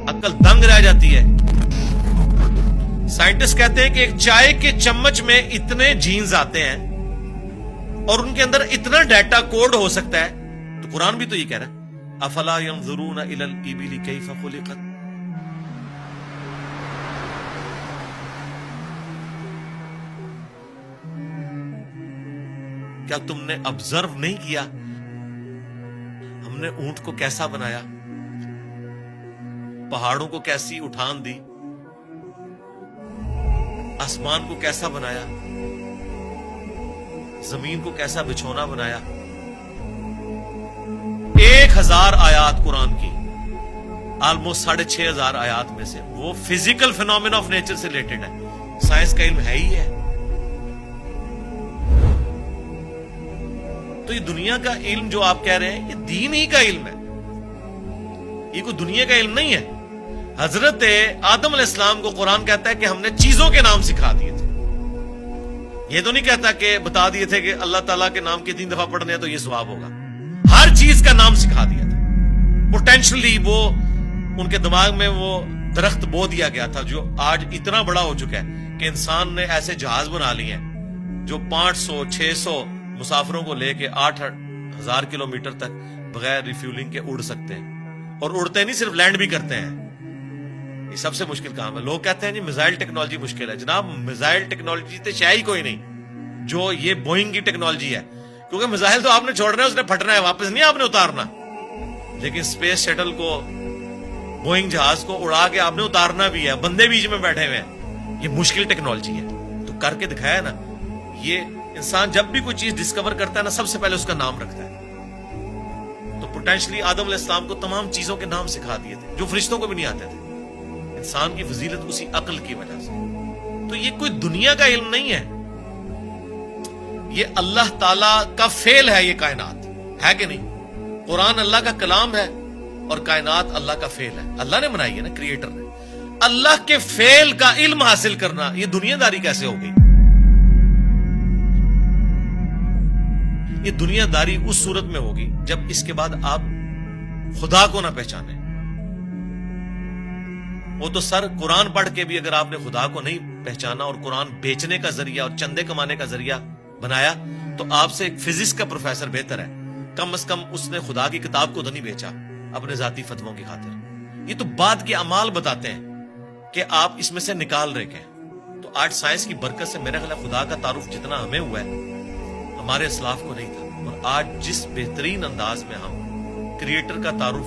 عقل دنگ رہ جاتی ہے. سائنٹسٹ کہتے ہیں کہ ایک چائے کے چمچ میں اتنے جینز آتے ہیں اور ان کے اندر اتنا ڈیٹا کوڈ ہو سکتا ہے. تو قرآن بھی تو یہ کہہ رہا ہے افلا ينظرون الى الابل كيف خلقت. کیا تم نے آبزرو نہیں کیا ہم نے اونٹ کو کیسا بنایا, پہاڑوں کو کیسی اٹھان دی, آسمان کو کیسا بنایا, زمین کو کیسا بچھونا بنایا. 1000 آیات قرآن کی, آلموسٹ 6500 آیات میں سے وہ فزیکل فینومینا آف نیچر سے ریلیٹڈ ہے. سائنس کا علم ہے ہی ہے. تو یہ دنیا کا علم جو آپ کہہ رہے ہیں یہ دین ہی کا علم ہے, یہ کوئی دنیا کا علم نہیں ہے. حضرت آدم علیہ السلام کو قرآن کہتا ہے کہ ہم نے چیزوں کے نام سکھا دیے تھے. یہ تو نہیں کہتا کہ بتا دیے تھے کہ اللہ تعالیٰ کے نام کے 3 دفعہ پڑھنے ہیں تو یہ ثواب ہوگا. ہر چیز کا نام سکھا دیا تھا. پوٹینشلی وہ ان کے دماغ میں وہ درخت بو دیا گیا تھا جو آج اتنا بڑا ہو چکا ہے کہ انسان نے ایسے جہاز بنا لیے ہیں جو 500-600 مسافروں کو لے کے 8000 کلومیٹر تک بغیر ریفیولنگ کے اڑ سکتے ہیں. اور اڑتے نہیں, صرف لینڈ بھی کرتے ہیں. یہ سب سے مشکل کام ہے. لوگ کہتے ہیں جی میزائل ٹیکنالوجی مشکل ہے. جناب میزائل ٹیکنالوجی تو شاید ہی کوئی نہیں جو یہ بوئنگ کی ٹیکنالوجی ہے, کیونکہ میزائل تو آپ نے چھوڑنا ہے, اس نے پھٹنا ہے, واپس نہیں آپ نے اتارنا. لیکن سپیس شٹل کو, بوئنگ جہاز کو اڑا کے آپ نے اتارنا بھی ہے, بندے بیچ میں بیٹھے ہوئے ہیں. یہ مشکل ٹیکنالوجی ہے. تو کر کے دکھایا نا. یہ انسان جب بھی کوئی چیز ڈسکور کرتا ہے نا, سب سے پہلے اس کا نام رکھتا ہے. تو پوٹینشلی آدم علیہ السلام کو تمام چیزوں کے نام سکھا دیے تھے جو فرشتوں کو بھی نہیں آتے تھے. انسان کی فضیلت اسی عقل کی وجہ سے. تو یہ کوئی دنیا کا علم نہیں ہے, یہ اللہ تعالی کا فعل ہے. یہ کائنات ہے کہ نہیں؟ قرآن اللہ کا کلام ہے اور کائنات اللہ کا فعل ہے. اللہ نے بنائی ہے نا, کریٹر نے. اللہ کے فعل کا علم حاصل کرنا یہ دنیا داری کیسے ہو گئی؟ یہ دنیا داری اس صورت میں ہوگی جب اس کے بعد آپ خدا کو نہ پہچانیں. وہ تو سر قرآن پڑھ کے بھی اگر آپ نے خدا کو نہیں پہچانا اور قرآن بیچنے کا ذریعہ اور چندے کمانے کا ذریعہ بنایا تو آپ سے ایک فزکس کا پروفیسر بہتر ہے. کم از کم اس نے خدا کی کتاب کو تو نہیں بیچا اپنے ذاتی فتووں کی خاطر. یہ تو بعد کے اعمال بتاتے ہیں کہ آپ اس میں سے نکال رہے ہیں. تو آج سائنس کی برکت سے میرا خیال خدا کا تعارف جتنا ہمیں ہوا ہے ہمارے اسلاف کو نہیں تھا. اور آج جس بہترین انداز میں ہم کریٹر کا تعارف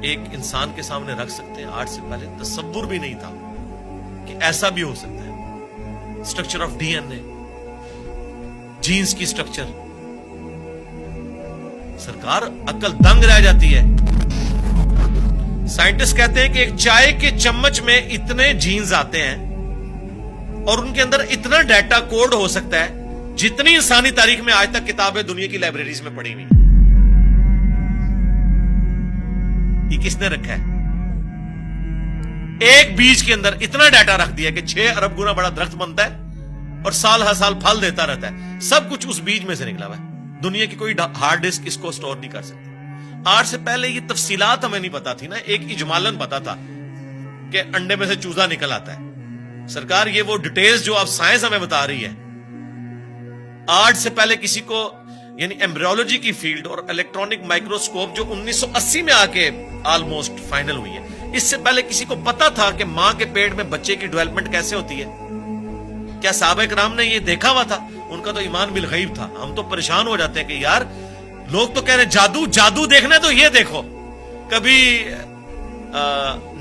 ایک انسان کے سامنے رکھ سکتے ہیں, آج سے پہلے تصور بھی نہیں تھا کہ ایسا بھی ہو سکتا ہے. Structure of D N A, genes کی اسٹرکچر, سرکار عقل دنگ رہ جاتی ہے. سائنٹسٹ کہتے ہیں کہ ایک چائے کے چمچ میں اتنے جینز آتے ہیں اور ان کے اندر اتنا ڈیٹا کوڈ ہو سکتا ہے جتنی انسانی تاریخ میں آج تک کتابیں دنیا کی لائبریریز میں پڑھی ہوئی. یہ کس نے رکھا ہے؟ ایک بیج کے اندر اتنا ڈیٹا رکھ دیا کہ 6 ارب گنا بڑا درخت بنتا ہے اور سال ہر سال پھل دیتا رہتا ہے. سب کچھ اس بیج میں سے نکلا ہوا ہے. دنیا کی کوئی ہارڈ ڈسک اس کو سٹور نہیں کر سکتی. آج سے پہلے یہ تفصیلات ہمیں نہیں پتا تھی نا. ایک اجمالن پتا تھا کہ انڈے میں سے چوزا نکل آتا ہے. سرکار یہ وہ ڈیٹیلز جو اب سائنس ہمیں بتا رہی ہے, آج سے پہلے کسی کو, یعنی ایمبریولوجی کی فیلڈ اور الیکٹرانک مائکروسکوپ جو 1980 میں آ کے آلموسٹ فائنل ہوئی ہے, اس سے پہلے کسی کو پتا تھا کہ ماں کے پیٹ میں بچے کی ڈیولپمنٹ کیسے ہوتی ہے؟ کیا صحابہ کرام نے یہ دیکھا ہوا تھا؟ ان کا تو ایمان بالغیب تھا. ہم تو پریشان ہو جاتے ہیں کہ یار لوگ تو کہہ رہے ہیں جادو دیکھنا ہے تو یہ دیکھو. کبھی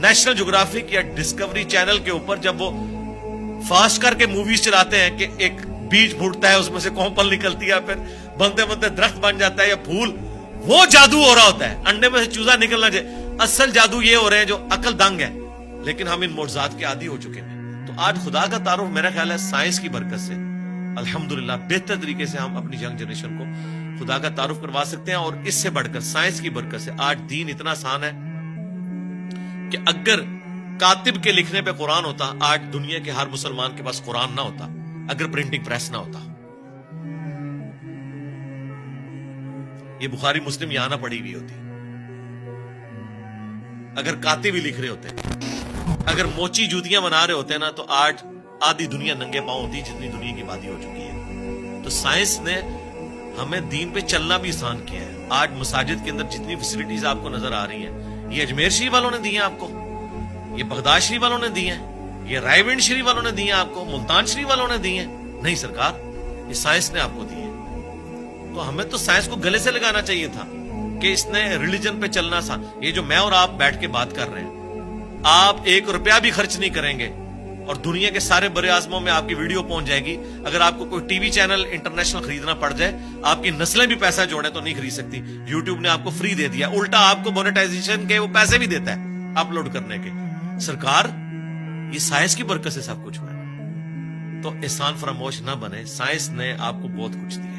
نیشنل جغرافک یا ڈسکوری چینل کے اوپر جب وہ فاسٹ کر کے موویز چلاتے ہیں کہ ایک بیج پھوٹتا ہے, اس میں سے کومپل نکلتی ہے, پھر بنتے بنتے درخت بن جاتا ہے یا پھول, وہ جادو ہو رہا ہوتا ہے. انڈے میں سے چوزا نکلنا چاہیے. اصل جادو یہ ہو رہے ہیں جو عقل دنگ ہے, لیکن ہم ان معجزات کے عادی ہو چکے ہیں. تو آج خدا کا تعارف میرا خیال ہے سائنس کی برکت سے الحمدللہ بہتر طریقے سے ہم اپنی ینگ جنریشن کو خدا کا تعارف کروا سکتے ہیں. اور اس سے بڑھ کر سائنس کی برکت سے آج دین اتنا آسان ہے کہ اگر کاتب کے لکھنے پہ قرآن ہوتا, آج دنیا کے ہر مسلمان کے پاس قرآن نہ ہوتا اگر پرنٹنگ پریس نہ ہوتا. یہ بخاری مسلم یہاں نہ پڑھی ہوئی ہوتی. اگر کاتب بھی لکھ رہے ہوتے، اگر موچی جوتیاں بنا رہے ہوتے نا، تو آج آدھی دنیا ننگے پاؤں ہوتی جتنی دنیا کی آبادی ہو چکی ہے. تو سائنس نے ہمیں دین پہ چلنا بھی آسان کیا ہے. آج مساجد کے اندر جتنی فیسلٹیز آپ کو نظر آ رہی ہیں، یہ اجمیر شریف والوں نے دی ہیں آپ کو، یہ بغداد شریف والوں نے دی ہیں، یہ رائے ونڈ شریف والوں نے دی ہیں آپ کو، ملتان شریف والوں نے دی ہیں. نہیں سرکار، یہ سائنس نے آپ کو دی ہے. تو ہمیں تو سائنس کو گلے سے لگانا چاہیے تھا کہ اس نے ریلیجن پہ چلنا سا. یہ جو میں اور آپ بیٹھ کے بات کر رہے ہیں، آپ 1 روپیہ بھی خرچ نہیں کریں گے اور دنیا کے سارے بر اعظموں میں آپ کی ویڈیو پہنچ جائے گی. اگر آپ کو کوئی ٹی وی چینل انٹرنیشنل خریدنا پڑ جائے، آپ کی نسلیں بھی پیسہ جوڑیں تو نہیں خرید سکتی. یوٹیوب نے آپ کو فری دے دیا، الٹا آپ کو مونیٹائزیشن کے وہ پیسے بھی دیتا ہے اپلوڈ کرنے کے. سرکار، یہ سائنس کی برکت سے سب کچھ ہوا ہے. تو احسان فراموش نہ بنے، سائنس نے آپ کو بہت کچھ دیا.